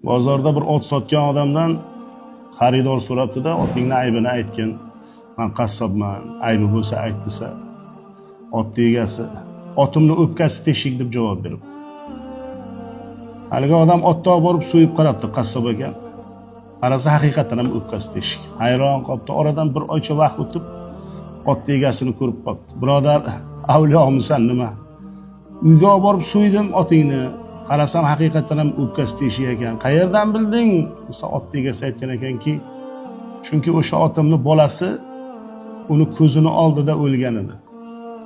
Bozorda bir ot sotgan odamdan xaridor so'rabdi-da, otingni aybini aytgin. Men qassobman, aybi bo'lsa ayt desa, ot egasi otimni o'pkasi teshik deb javob beribdi. Haligi odam otni olib borib so'yib qarabdi qassob ekan. Qarasa haqiqatan ham o'pkasi teshik. Hayron qolibdi. Oradan bir oycha vaqt o'tib ot egasini ko'rib qolibdi. Birodar, avliyomisan nima? Uyga olib borib so'ydim otingni. Qarasam haqiqatan ham o'pkasi teshik ekan. Qayerdan bilding? Desa ot egasi aytgan ekanki, chunki o'sha otimni bolasi uni ko'zini oldida o'lgan edi.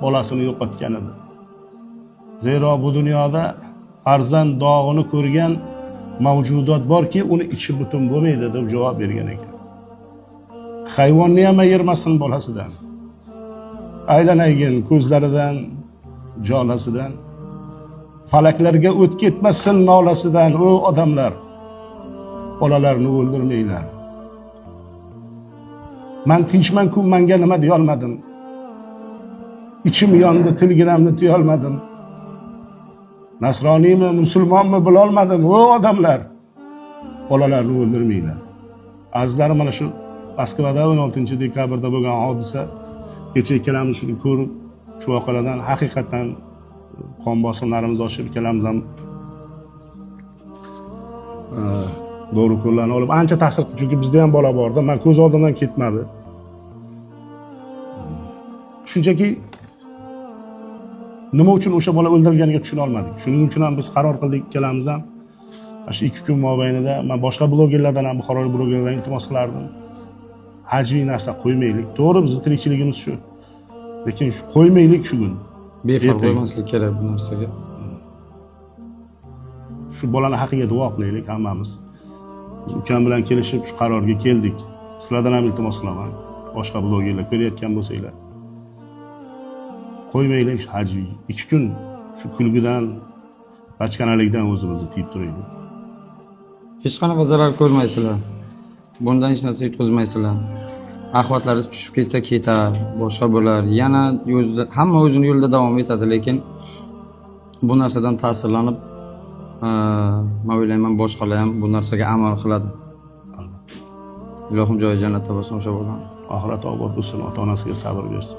Bolasini yo'qotgan edi. Zero bu dunyoda farzand dog'ini ko'rgan mavjudot borki, uni ichi butun bo'lmaydi deb javob bergan ekan. Hayvonni ham ayirmasin bolasidan. Aylanagin ko'zlaridan, jolasidan. Falaklarga o't ketmasin nolasidan, o odamlar. Bolalarni o'ldirmanglar. Men tinchman-ku, menga nima deya olmadim. İçim yondi, tilginamni tiya olmadim. Nasroniymi, musulmonmi bila olmadim. O odamlar. Bolalarni o'ldirmanglar. Azizlar, mana shu Moskvada 16-dekabrda bo'lgan hodisa, kecha ikkalamiz shuni ko'rib, shu voqealardan haqiqatan qon bosimlarimiz oshib, ikkalamiz ham doğru qo'llarni olib ancha ta'sir qildi. Chunki bizda ham bola borda, men ko'z oldimdan ketmadi. Shunchaki nima uchun o'sha bola o'ldirilganiga tushuna olmadik. Shuning uchun ham biz qaror qildik ikkalamiz ham. Shu 2 kun mobaynida men boshqa blogerlardan ham, Buxorolik blogerlardan iltimos qilardim. Hajviy narsa qo'ymaylik. To'g'ri, bizning tirikchiligimiz shu. Lekin qo'ymaylik shu kun. Befarq bo'lmaslik kerak bu narsaga. Shu bolani haqiga duo qilaylik hammamiz. Biz ukam bilan kelishib shu qarorga keldik. Sizlardan ham iltimos qilaman. Boshqa blogerlar ko'rayotgan bo'lsanglar, qo'ymaylik shu hajviy. 2 kun shu kulgidan, bachkanalikdan o'zimizni tiyib turaylik. Hech qanaqa zarar ko'rmaysizlar. Bundan hech narsa yutqazmaysizlar. Axlatlaringiz tushib ketsa ketar, boshqa bo'lar. Yana hamma o'zini yo'lida davom etadi, lekin bu narsadan ta'sirlanib, men o'ylayman boshqalar ham bu narsaga amal qiladi. Ilohim joyi jannatda bo'lsin o'sha bola. Oxirat obod bo'lsin, ota-onasiga sabr bersin.